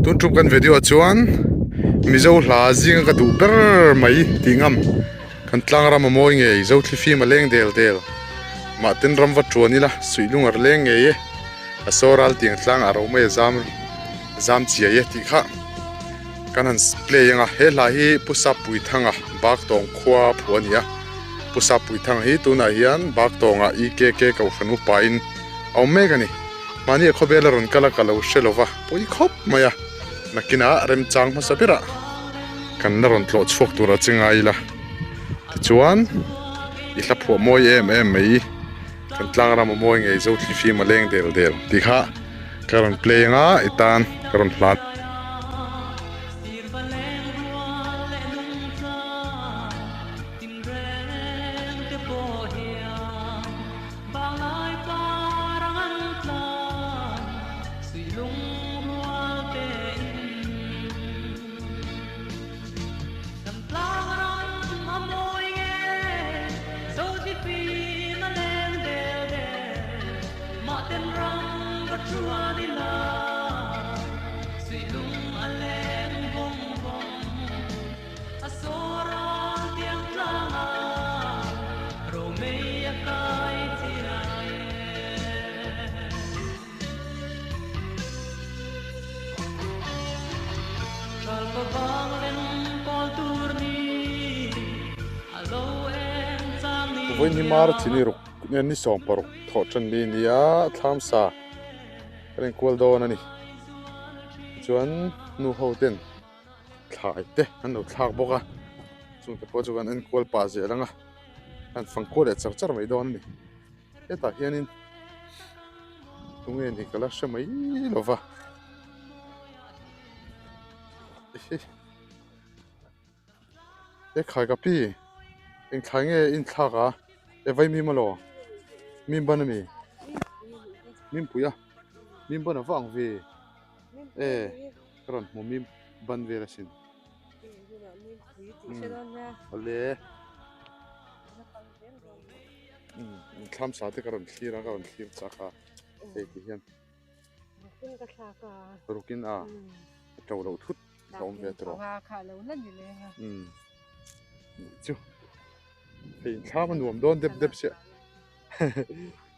ตุนทุบกันวิดีโอชวนมิเจ้าหลาจิงก็ดูเบอร์ไม่ติงำกันตั้งรำมวยเงยเจ้าที่ฟีมาเล่งเดลมาตินรำวัดชวนนี่ละสุยลุงอร์เล่งเงยอสอรัลติงตั้งอารมณ์ไม่จามเจียติค่ะกันหันเพลย์งะเฮลาฮีปุสับปุยทังบักตองขวาผัวเนี่ยปุสับปุยทังฮีตัวนั้นยันบักตองอีเกกับฟันุปายน์เอาเมกันนี่มานี่เขาเบลรุนกะละอุเชลวะปุยขบมา呀นักกินเริ่มจังมาสับระกันนรนตลอดช่วงตัวจริงไงล่ะที่ชวนอีหลับหัวมวยไม่กันตั้งรำมวยไงเจ้าที่ฟีมาเล่งเดลที่ข้าการเพลย์งะอีตานการพลาดวันนี้มาร์ตินีรุกเนี่ยนี่สองปรุกทอดจันดีนี่ทำซาเป็นควอลโดนั่นนี่จวนนูโฮเทนถ่ายเตะอันนู้นถ่ายบอกอ่ะส่วนที่พอจวนอันควอลปาเจลังอ่ะอันฟังควอลเด็ดจังไม่โดนนี่เอ๊ะแต่เฮียนี่ตรงนี้ก็แล้วใช่ไหมหรอวะเอ๊ะขายกับพี่เอ็งขายเงี้ยอินทักอ่ะเอ้ไว้มีมาหรอมีบ้านมีปุยอ่ะมีบ้านฟังวีกระนั้นผมมีบ้านวีละสินเลยทำสาธิตกระนั้นขี้รักกระนั้นขี้สักอ่ะเฮ้ยที่เห็นรุกินเจ้าเราทุดเราเวทรอจู่เฮ้ยถ้ามันหวมโดนเด็บเสีย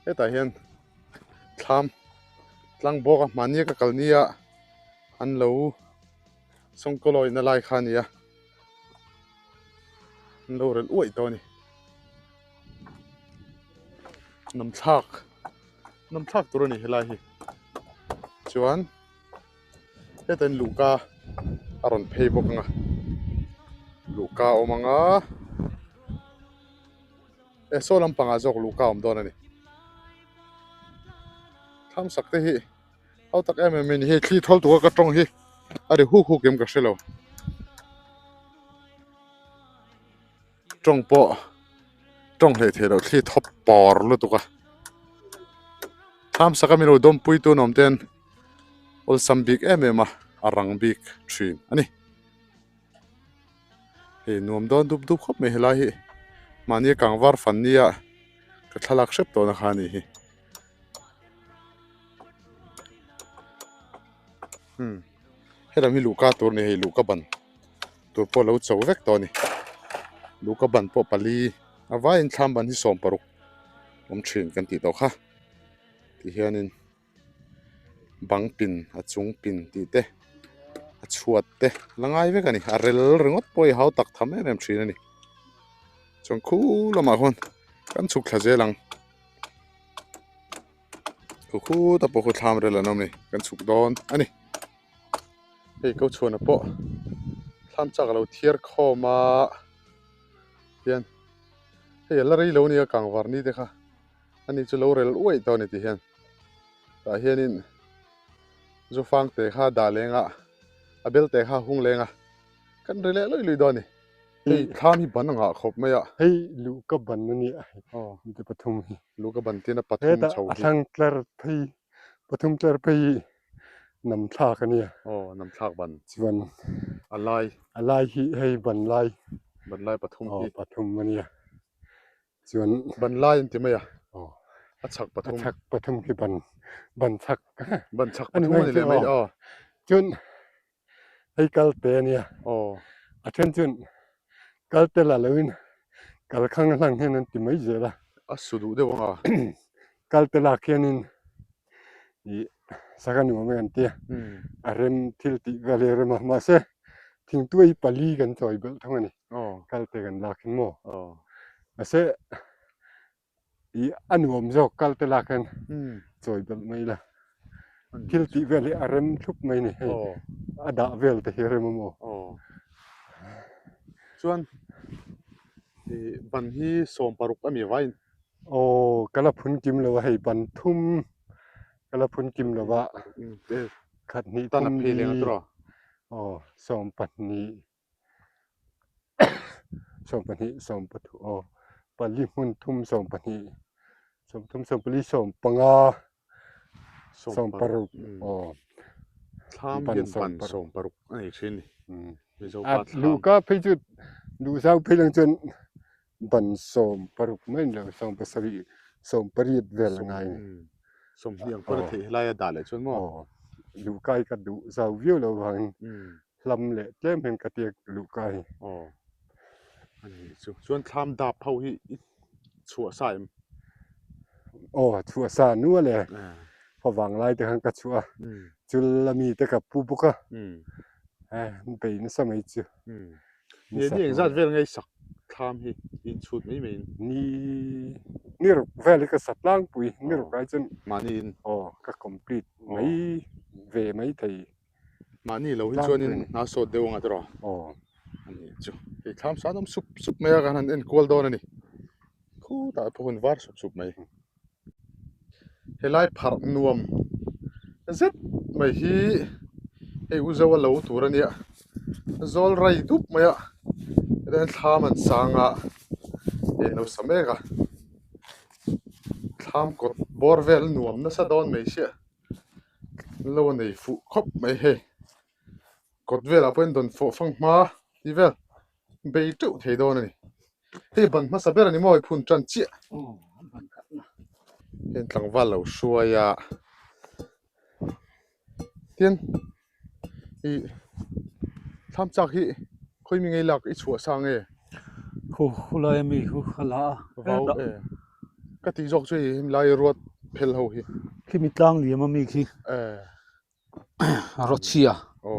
เฮ้ยแต่เห็นทำลังบอกมันเนี่ยกับกันเนี่ยอันเราส่งกลอยนั่นไล่ขันเนี่ยเราเรื่องอ้วยตัวนี้น้ำชักตัวนี้เฮลัยชวนเฮ้ยแต่ลูกาอารมณ์เพย์บอกงะลูกาออกมางะโซลัมปังอาจจะลูกาอมโดนนี่ทำสักทีเอาตักมันนี่ที่ทอลตัวกระตรงที่อะไรฮู้เกมกับเชลล์ตรงปอตรงเหตุเราที่ท็อปปอร์เลยตัวกันทำสักมีเราดมปุยตัวนอมเต้นอลซัมบิกมาอารังบิกทรีนอันนี้เฮ้ยนอมโดนดุบครับไม่เฮลัยมันนี่กังวาร์ฟันนี่ก็ทะลักเช็บตัวนะครับนี่เฮ้ยเรามีลูกาตัวนี้ลูกาบันตัวพอเราจะเอาเวกตัวนี้ลูกาบันพอปลีเอาไว้ทำบันที่สองปรุกผมเชิญกันติดต่อค่ะที่เฮียนินบังปินจุงปินติดเตะชวดเตะลังไงเวกันนี่อะไรเรื่องวัดปอยเขาตักทำให้เริ่มชินนี่จงคู่ละมาคนกันสุกขะเจลังคู่แต่พอเขาทำเรื่องนั้นนี่กันสุกโดนอันนี้เฮ้ยเขาชวนนะปะทำจากเราเทียร์ข้อมาเห็นเฮ้ยแล้วเราเนี่ยกังวาร์นี่เด็กค่ะอันนี้จะเราเรื่องอ้วยตัวนี้ที่เห็นแต่เห็นนี่จะฟังเตะข้าด่าเลงอ่ะเบลเตะข้าหุ่งเลงอ่ะกันเรื่องลุยโดนนี่เฮ้ยข้ามีบันงะครบไหมอ่ะเฮ้ยลูกกับบันนี่อ๋อมีแต่ปฐมลูกกับบันที่น่ะปฐมชาวที่ทั้งเตอร์พีปฐมเตอร์พีน้ำชากันเนี่ยน้ำชาบันชวนอะไรให้บันไลปฐมที่ปฐมมันเนี่ยชวนบันไลที่ไหมอ่ะชักปฐมที่บันชักปฐมนี่เลยไม่จน ให้กัลเตเนี่ย อ๋อ attention กัลเตละเลยกัลข้างหลังให้นั้นติไม่เจอละ อะสุดุเด้อว่า กัลเตละแค่นี้อีสักหนึ่งมันเตีย เริ่มทิลติก็เลยเริ่มมาเสะทิ้งตัวอีปลีกันจอยเบลทั้งนี้ อ๋อ กัลเตกันลาขึ้นโม อ๋อ มาเสะอีอันวมจอกกัลเตลากันจอยเบลไม่ละทิลติเวลเริ่มทุบไม่นี่ อ๋อ อดาเวลแต่เริ่มโม อ๋อส่วนบันที่สมปรุกก็มีไว้ โอ้กะละพุนกิมเลยว่าให้บันทุ่มกะละพุนกิมเลยว่า ขัดนี้ ตอนนั้นเพลงตัว อ๋อสองปันนี้สองปันนี้สองปัตุอ๋อปันลิมุนทุ่มสองปันนี้สองทุ่มสองปันนี้สองปังอาสองปรุกอ๋อ ทามเพียนปันสมปรุกอันนี้ชิ้นนี่มีโซ อั ปา ดลูกก็พิจุดดูเจ้าพิลังจนบันสองปรุกไม่เลยสองปัสรีสองปริดเวลไง สมเพียงประเทศลายดาเลยชนหมอ อ๋อลูกไก่ก็ดูเจ้าวิวระวังลำเละเล่มเห็นกระเตียกลูกไก่ อ๋ออันนี้ส่วนทามดาบเฮาที่ชั่วใส่ อ๋อชัวซานัวเลยพอวางไล่แต่หังกระชัวจุลมีแต่กับปูปุกะมันเป็นสมัยจื้อ เนี่ยนี่ยังจัดเวลไงสักทามที่อินชุดไม่เหม็น นี่รกเวลก็สัตว์ล่างปุยนี่รกไก่จน มานี่ อ๋อก็คอมพลีทไม่เวไม่ไทย มานี่เราชวนนี่น่าสดเดียวงัดรอ อ๋อ อันนี้จุไอ้ทามสาดำสุบไม่ยากกันนั่นกวลโดนนี่คู่ตาพวกคนวาร์สุบไม่เฮลัยพักนวมเซ็ตไม่ฮีไอ้อุจาวะเหลาตัวนี้จอลไรดุบไม่อะเดินทามันสางะเอ็นเอาสมัยกะทามกดบอร์เวลนวมนั่นสะดอนไม่เชื่อแล้ววันนี้ฟุคบไม่เฮกดเวลาเป็นโดนฟุฟังมาดีเวลเบย์จุเทโดนนี่เฮ้บันมาสเปรนี่มอยพุ่นจันเจียเห็นหลังว่าเราช่วยอะเตียนอีทำจากที่คุยมีไงหลักอีชัวสังเอ khu lai mi khu khala ว้าวก็ตีจอกช่วยลายรวดเพลเขาฮี khi mi tlang li ma mi khi ร ro chia โอ้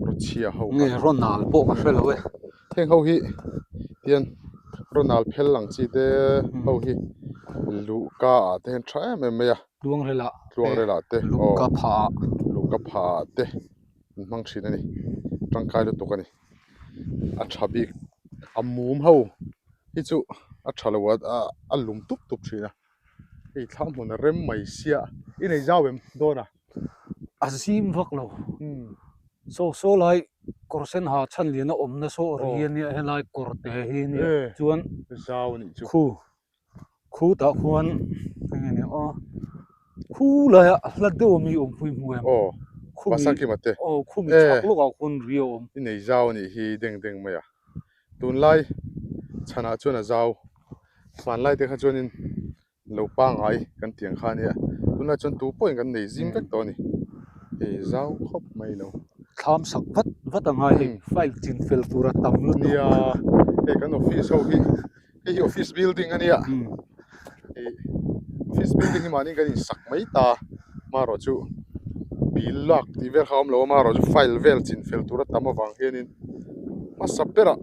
รถเชียเขา nge ro nal po ka fel we เท่งเขาฮีเตียนรถนาลเพลหลังจีเดเขาฮีลูกาเต็นใช่ไหมไม่อะ luang rela ลวงเลยล่ะเต้ lu ka pha ลูกพาเต้มังชีนี่ร่างกายเราตัวกันนี่อัชบีอัมมุมเขาที่จู่อัชลวัดอัลลุมตุบชีนะไอ้ทำมันเริ่มไม่เสียอีในเจ้าเอ็มโดนอ่ะ azim vak lo so lai korsen ha chan li na om na so rian ni he lai kor te hi ni chuan เจ้านี่จู่ khu ta khuan nge ni o khu la la de mi om pui mu em โอ้ khu ภาษากี่มาเต้ o khu mi chak lo ka khun rio om อีในเจ้านี่ฮีเด้งไม่อะตุนไล่ชนะจวนเจ้าฝันไล่เด็กจวนินเราปังไงกันเตียงข้านี่ตุนไล่จนตัวป่วยกันในซิมเวกตัวนี่เฮ้เจ้าครบไม่เนาะ tham sak vat angai he file chin fel tura tam lu นี่อ่ะเฮ้กันออฟฟิศเขาฮีเฮ้ออฟฟิศบิลดิ้งอันนี้อ่ะเฮ้อออฟฟิศบิลดิ้งมานี่กันสักไม่ตามารอจูบิลลักที่เวลเขาเรามารอจูไฟล์เวลจินเฟลตัวตั้มมาฟังเฮนินมาสับเปร่า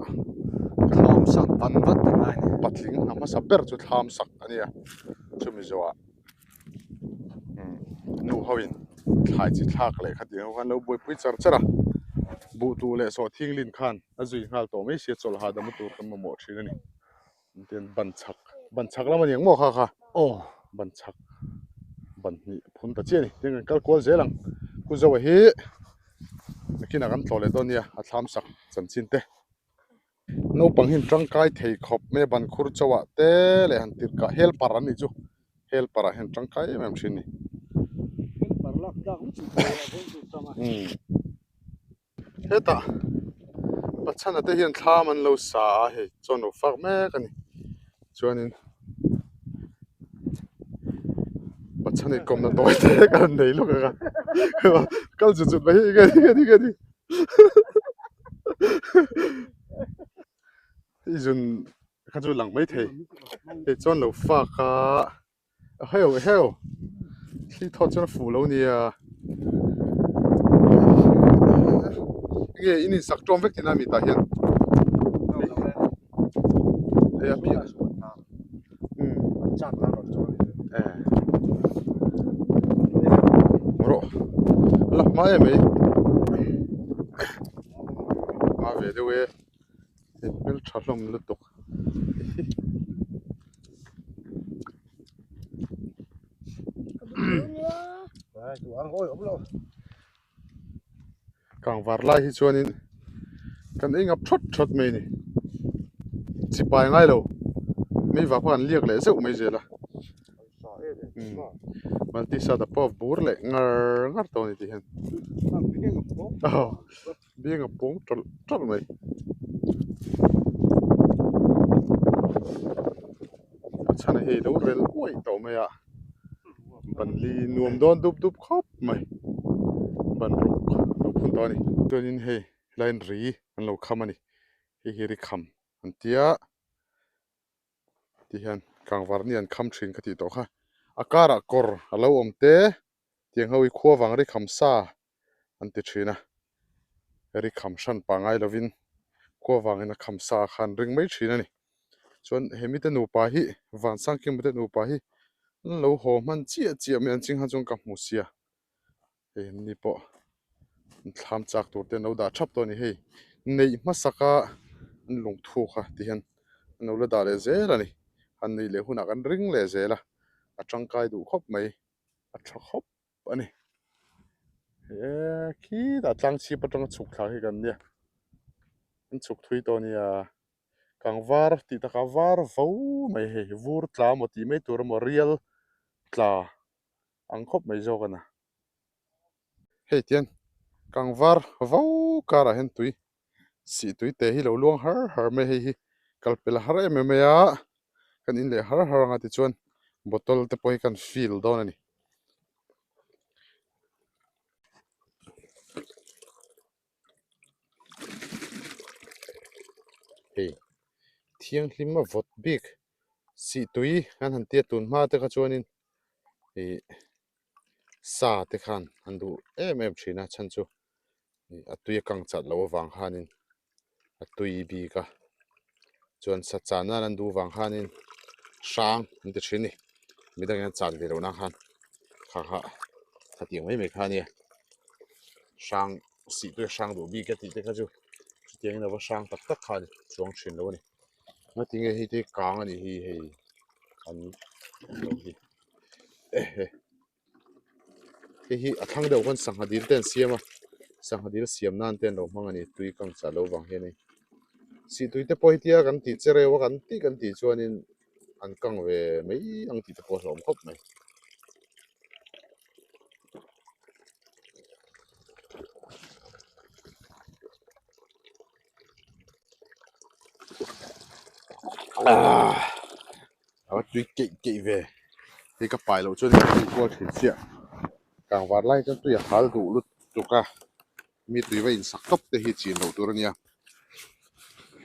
tham sak vat angai ni ปัดลิงน้ำมาสับเปร่าจุดทำสักอันนี้อ่ะจูมิจัวนูเขาอินถ่ายจิตทักเลยขัดเดียวกันเราบุยปุ้ยจาร์จระบูตูเลยสอทิ้งลินขันอาจุยงาลตัวไม่เสียจลหาดมุตูกันมาหมดชีนี่เตียนบันชักแล้วมันยังโม่ค่ะ o บันชักบันนี่พุ่นตะเจียนี่ยังกัลกอลเจลังกูจะว่าเฮ้ไม่กินอะไรกันต่อเลยตอนนี้อัตลามสักสันชินเตนูปังหินร่างกายเทขอบไม่บันคุรจัวเตเลยหันติดกะเฮลปารันนี่จูเฮลปาราหินร่างกายไม่ชินนี่ parlak dak chu sama เฮ้ตาปัจจัยนั้นเห็นท่ามันเราสาเหตุจนเราฟักแม่กันนี่ชวนนี่ปัจจัยนี้กลมนั้นตัวเตะกันไหนลูกกันก็จุดๆไปกัน อีจุนข้าจุนหลังไม่เทไอ้จอนเราฝากเฮลที่ทอดจนฟูแล้วเนี่ยอินี่สักจอมเวกที่น่ามีตาเห็นเอ้ยพี่จัดแล้วก็จอดมรอละมาเอ้ไหมมาเวเดเวเป็นชาลมลุตกกางวาร์ไล่ที่ชวนนี่กันเองกับช็อตไม่นี่สิไปง่ายแล้วไม่ว่าพันเรียกเลยเจ้าไม่เจอละมันที่สัตว์ปอบบูร์เลยงัดตัวนี้ที่เห็นเบี้ยกับปงจดไหมฉันเห็นแล้วเร็วกว่าตัวไม่อะบันลีนวมโดนดุบครบไหมบันลูกพุ่นตัวนี้ตัวนี้เฮ้ไลน์รีมันเราคำมันนี่เฮ้ริคำอันเดียที่เห็นกลางวันนี้อันคำชินกันที่ตัวค่ะอากาศกอร์เราเตะเตียงเขาวิคัววังริคำซาอันติชินะริคำชันปังไอลวินคัววังอินคำซาขันริงไม่ชินะนี่ส่วนเฮมิเตนูปาฮิวันสังคิมิเตนูปาฮิเราโหมันเจียมันจริงฮันจงกับมุเซียเฮ้นี่ปะทำจากตัวเต็นเราด่าชับตัวนี้เฮ้ในมาสักลงทุกค่ะที่เห็นเราเลยด่าเลยเจล่ะนี่อันนี้เลยหุ่นกันริงเลยเจล่ะอาจังกายดูครบไหมอาชักครบอันนี้ขี้แต่จังชีพจังฉุกขาให้กันเนี่ยมันฉุกทุยตัวนี้กางวาร์ติตะกาวาร์ฟูไม่เห็นวูร์ตลาหมดที่ไม่ตัวมันเรียลตลาอังคบไม่จอกันนะเฮ้ยเตียนกางวาร์ฟูการะเห็นตุยสีตุยเตะให้เราล่วงหาไม่เห็นกัลเปลหาไม่ไม่กันอินเลยหางาติชวนบอตลเตปอยกันฟิลดอนนี่เฮ้ยเที่ยงลิมมาวอดบิกสีตุยอันหันเตียตุนมาเตะขจวนินซาเตขันอันดูไม่ชินะฉันจูอัตุยกังจัดเราวังฮานินอัตุยบีกะจวนสัจจานันดูวังฮานินช้างมันจะชินี่ไม่ได้งั้นจัดเดี๋ยวนะฮันค่ะถ้าเตียงไม่ขานี่ช้างสีตัวช้างดูบีกะติเตะขจูเตียงเราว่าช้างตักขันช่วงชินแล้วนี่มาถึงไอ้ที่กลางอันนี้อันนี้เฮ้ยทั้งเดียวกันสังหารดินเต้นเสียมาสังหารดินเสียมนั่นเต้นเรามั่งอันนี้ตุยกังจัดเราวังเฮนี่สิตุยแต่พอที่อากันติดเจริญว่ากันติกันติดชวนนี่อันกังเวไม่อันติดแต่พอสมครบไหมเอาตุยเก๋เวที่ก็ไปเราชวนนี่ตุยก็ถึงเสียกลางวันไล่จนตุยหาดูลุตุกะมีตุยไว้สักตบแต่เหตุจีนเราตัวนี้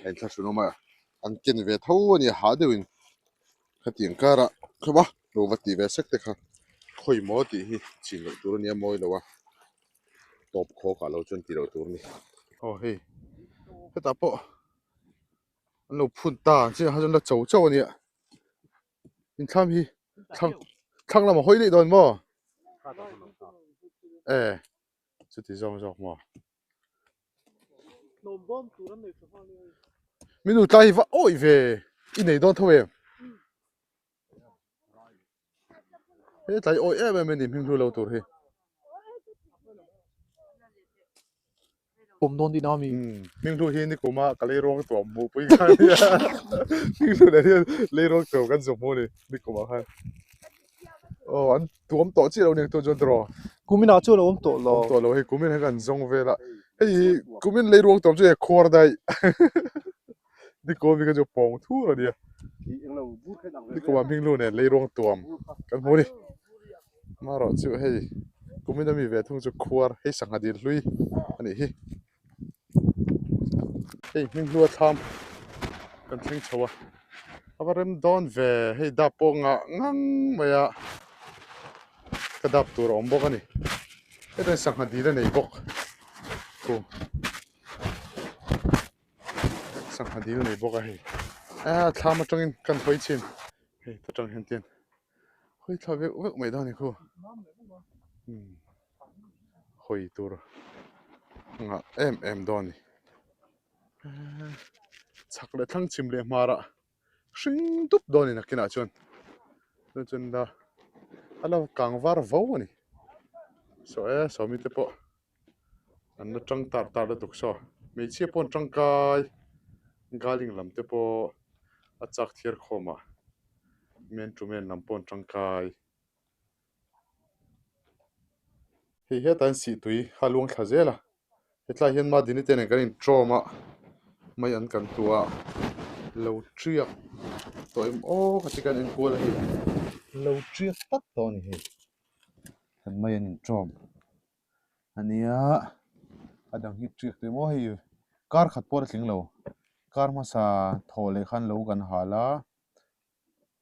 เห็นถ้าชุนมาอันกินเวทเท่านี้หาเดินขัดยังการะคือว่าเราวัดตีเวสักแต่ค่ะค่อยมอดีที่จีนเราตัวนี้มอยแล้ววะตบโคกับเราจนตีเราตัวนี้โอ้เฮ้ยก็ตาปะเราพุ่นตาเจ้าเขาจนเราเจ้าเนี่ยอินทำฮีทั้งเรามาห้อยได้โดนบ่สุดที่จอมมามินูใจว่าโอ้ยเวอีไหนโดนเท่าเองเฮ้ยใจโอ้ยไม่นิ่มพิมพ์ดูเราตัวเฮ้ผมโดนดีนามีพิมพ์ดูเฮ้นี่กูมากะเลยร้องตัวมูไปกันเนี่ยพิมพ์ดูเนี่ยเลยร้องตัวกันสมบูรณ์นี่กูมาให้อันตัวมต่อที่เราเนี่ยตัวจนตัวกูไม่น่าเชื่อเลยว่าตัวเราเฮ้กูไม่ให้กันจงเวละเฮ้ยกูไม่เลยร้องตัวจะคอร์ได้นี่กูมีกันจะปองทั่วเลยนี่กูว่าพิมพ์ดูเนี่ยเลยร้องตัวกันพูดดิมารอจู่เฮ้ยกูไม่ได้มีเวททุ่งจะคอร์ให้สังหารดีลุยอันนี้ Hey, mình lùa tham. Cần thinh chào à. Aber rem don về hey đạp bộ ngã ngang mày à. Cái đạp tù rõm bốc anh. Cái đây sang hạt đi đây này bốc. Cô. Sang hạt đi đây này bốc à hey. À tham mà trong in cần hơi chín. Hey, ta trong hiện tiền. Hơi thao việc mày đó này cô. Hơi tù rồi. Ngã em don này. Chắc là thằng chim lệ mà ra. Sinh túp đó này nè kia nào chôn. Chôn đó. Alo càng var vâu này. So mi te po. Anh nó trăng tar tar được so. Mấy chiếc pon trăng cay. Galing làm te po. À chắc thiệt khó mà. Men chú men làm pon trăng cay. Hi hết anh sĩ tùy halung khá dễ là. Hết là hiện mà đi tên này cái này trò mà. Mấy anh cần tua. Lâu triệt. Tụi em ô cái cái này cô là hi. Lâu triệt tắt to này hi. Thằng mấy anh trộm. Anh nhá. Adang hit triệt tụi mô hi. Car khát bó tiếng lâu. Car mà sa thô lê khăn lâu gần hà la.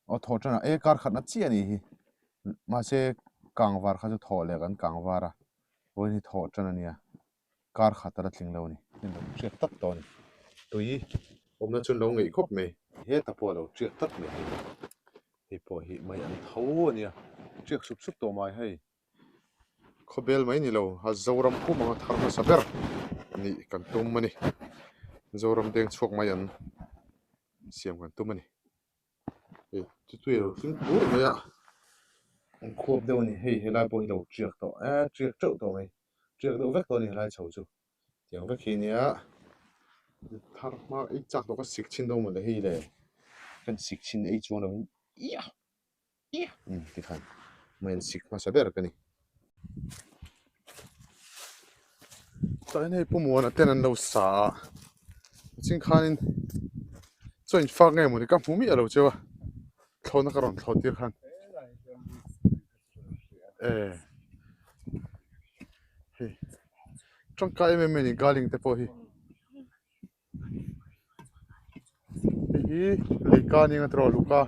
Ô thô chân à. Car khát nát chi anh hi. Mà se càng var khá cho thô lê gần càng var à. Ôi hi thô chân anh nhá. Car khát ra tiếng lâu này. Nên lâu triệt tắt to này. Tụi hôm nay chân lâu nghỉ khóc mày. Hết ta bỏ lâu triệt tắt mày. Hi bỏ hi mấy anh thấu anh nhá. Triệt sụp sụp tổ mày hay. Khobel mai ni lo ha zoram ku mga tharma saber ni kan tum mani zoram deng chok mai an siam kan tum mani e tu lo fin bur me ya an khob deu ni hei helai po hi lo chiak to a chiak chau to mai chiak do vek to ni helai chau chu tiang vek hi nia tharma ei chak to ka sik chin do mo le hi le kan sik chin ei chuan lo ya ti khan mai sik ma saber ka ni tại này bố muốn là tên anh đâu xả chính khăn cho anh phát nghe một cái phú mỹ ở đâu chưa thâu nó còn thâu tiếc khăn trong cái mình galing te po hi lấy cá ni ngatro luka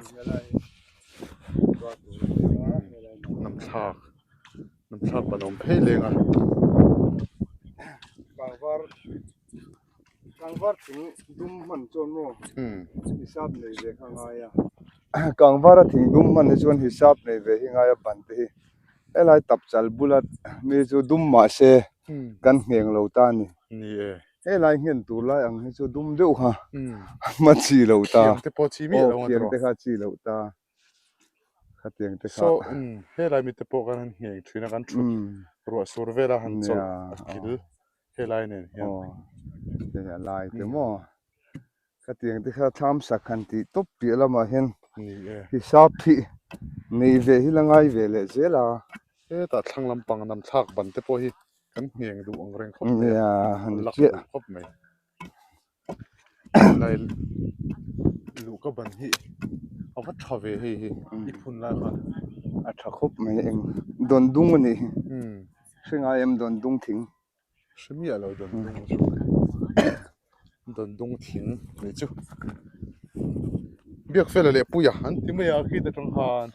nam thak panom phê lenga Càng var thing dum man chon mo hisab nei ve khangaya càng var thing dum man chon hisab nei ve hingaya ban te elai tap chal bulat me chu dum ma se kan ngeng lo ta ni elai ngen tu lai ang chu dum deu ha ma chi lo ta te po chi mi lo ngro te kha chi lo ta khatiang te kha so helai mi te po kan ngeng thina kan thu ro survela han chol kil helai ne te lai te mo khatiang te kha tham sakhan ti top pi lama hen hisab thi nei ve hilangai ve le zela ta thlang lampang nam thak ban te po hi kan ngeng du ang reng khop ya lak khop mai lai lu ka ban hi awa thave hi i phun la khan a tha khop mai eng don dung ni singa em don dung thing shmi alo don dung thing ni chu biak fel le puya han ti mai a khi ta tang han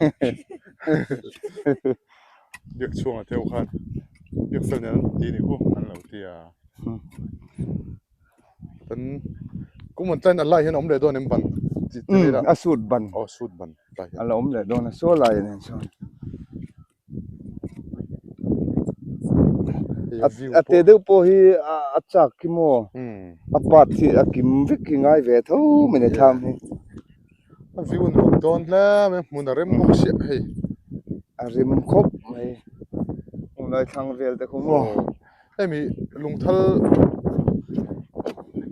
biak chuang a teu khan biak fel nan ti ni hu an lo ti a tan cũng tan a lai hen om le don em ban a sut ban sut ban lai ala om le don so lai nen so ate deu po hi a chak ki mo a pat thi a kim vik ki ngai ve tho mene tham hi a view no don la me mun rem mo si hei a rim khop mai ong lai thang vel te kho mo mi lung thal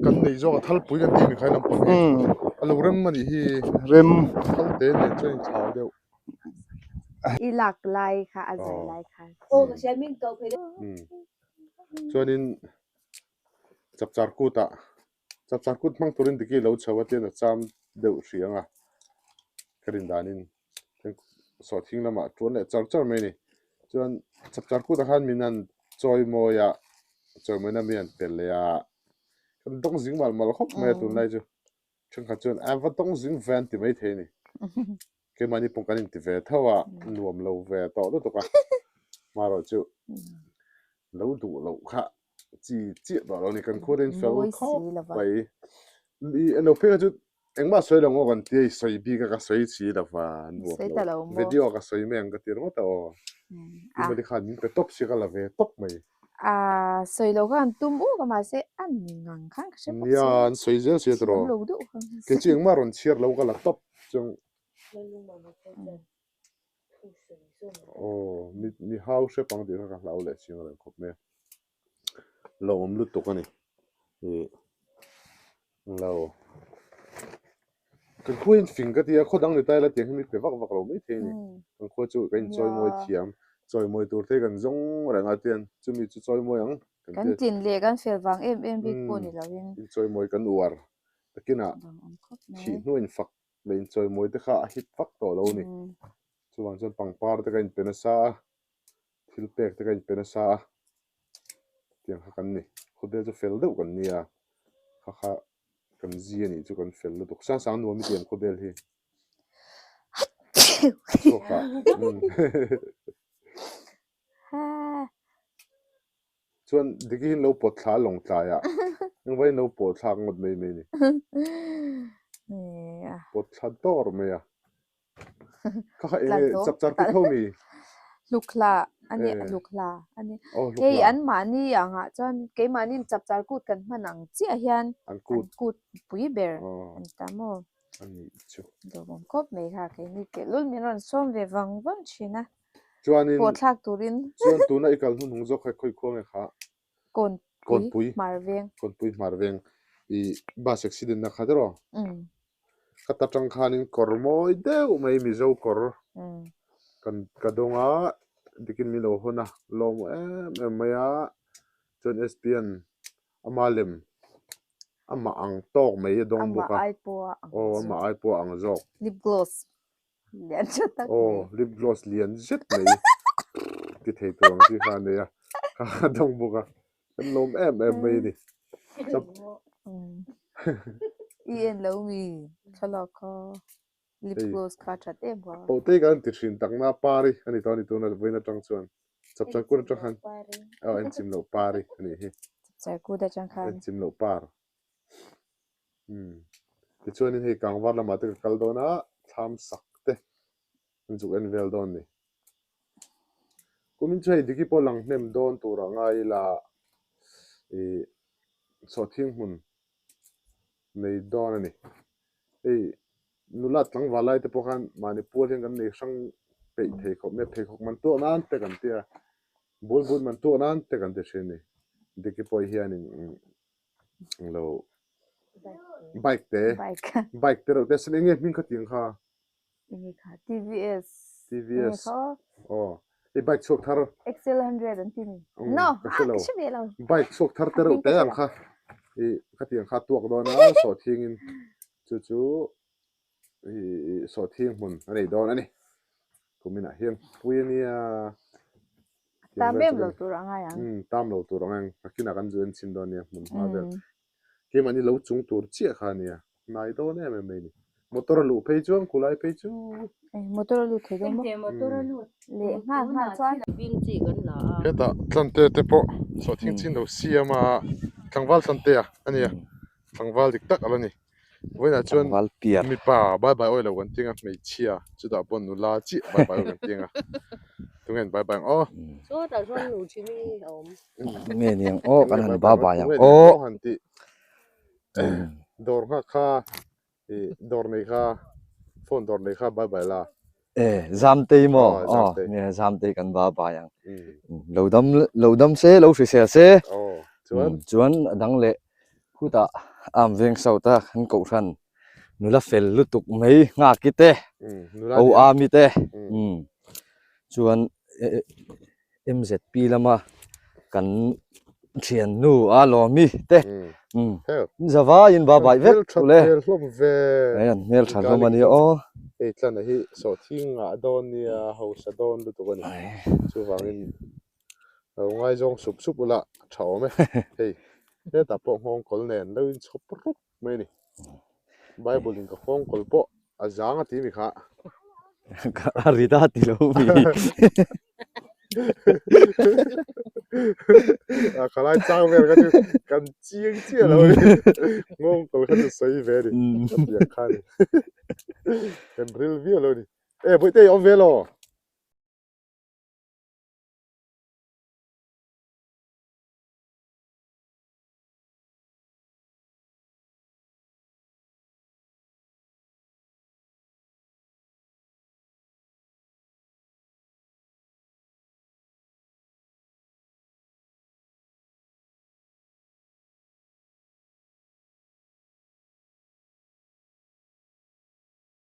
kan nei zo thal pui kan ti mi khai lam pon alo rem mani hi rem thal te ne chen chao deu i lak lai kha a zai lai kha ô cái xe mình tàu phải chuanin chapchar kut mang turin diki lo chawa te na cham deu hrianga karin danin so thing lama tuan le char mai ni chuan chapchar kut han minan choi moya choi mena mian pel ya kan dong jing mal khop me tu nai chu chung kha chun am va dong jing van ti mai the ni ke mani pong kan ti ve thawa nuam lo ve to do to ka ma ro chu lo du lo kha chi do lo ni kan ko den fel khop bai ni no pe chu engma soi lo ngo kan ti soi bi ka soi chi da wa nuam lo video ka soi me ang ka ti ro ta o ni ma khan pe top si ka la ve top mai soi lo kan tum u ka ma se an ngang khang se ya an soi je se tro lo du ke chi engma ron chiar lo ka la top chung ni how se pang di ka la le chi ngara khop me lo om lu to ka ni lo kan khuin finger ti kho dang ni tai la ti mi pe vak lo mai the ni kan kho chu kan choi moi thiam choi moi tur the kan zong ranga tian chu mi chu choi moi ang kan tin le kan fel wang em big po ni lo in choi moi kan uar takina thi nuin fak lein choi moi te kha hit fak to lo ni chuwang chon pangpar te kan pena sa thil pek te kan pena sa tiang kha kan ni khode chu fel deuh kan nia kha kan zia ni chu kan fel lu sa sang no mi tiam khodel hi so kha chuan digi lo pot thla long tla ya nang vai no pot thla ngot mai mai ni pot thla dor me ya kha chap char pi tho mi lukla ani lukla ani ei an mani anga chon ke mani chap char kut kan manang chi a hian an kut pui ber an tamo ani chu do bom kop me kha ke ni ke lul mi ron som ve wang wang china chuanin pot thak turin chuan tu na ikal hun hung zo khai khoi khom e kha kon pui marveng I bus accident na khadro khata tang khanin kormoi deu mai mi zo kor kan kadonga dikin mi lo hona lom maya chon SPN amalem ama ang tok mai dong buka ama ai po ang zo lip gloss lian chatak lip gloss lian jet mai ki thei tong ti khan ne ya kha dong buka kan lom mai ni chap ien lo mi chala kha lip gloss kha chate ba o te kan ti thin tak na pari ani to ni tu na voina tang chuan chap chap ku ta khan en chim lo pari ani hi chap ku da chang khan en chim lo par ti chuan in hi kangwar lama te kal do na tham sak te ju en vel don ni kumin chai diki po lang nem don tura ngai la so thing hun nei don ani nulat tlang walai te pokhan manipur hen kan nei sang pe thei kho me thei khok man to nan te kan tia bul man to nan te kan te cheni diki po hian in lo bike te ro te sling e min kha ting kha TVS bike chok thar XL 100 an tin no chhe lo bike chok thar te ro te ang kha kha ting kha tuak do na so thing in chu so thing mun nei don ani kumina hian puinia tam bem lo tu ranga yang tam lo tu ranga akina kan juan chin don ya mun ma ber ke mani lo chung tur chi kha nia nai do ne me ni motor lu phei chuang kulai phei chu motor lu thei do motor lu le nga chuan bin chi kan la heta tlante te po so thing chin lo siama thangwal tlante a ania thangwal dik tak alani voina chuan mi pa bye bye oil wan tinga mei chia chu da pon nu la chi bye bye wan tinga tungen bye bye so ta chuan nu chi mi om me niang kan han ba ba yang han ti dor nga kha dor nei kha phone dor nei kha bye bye la zam te mo ne zam te kan ba ba yang lodam se lo se chuan dang le khuta am veng sauta khan ko than nula fel lutuk mai nga ki te o ami te chuan MZP lama kan thian nu a lo mi te zawa in ba bai vek le ayan mel than lo mani o tlan hi so thinga don nia house don lu to ni chu wangin ngai jong sup ula thau me เนี่ยแต่พวกห้องกลแนนแล้วชอบรุกไม่นี่ไบเบิลก็ห้องกลปะอาจารย์ที่มีค่ะ Arita ti lo mi. ขลายจ้างเวรก็คือกันเจียงเจียแล้วงงกลก็จะใส่เวรดิอยากคันเป็นรีลวิวแล้วนี่เอ้ยบ่ได้เอาเวรหรอ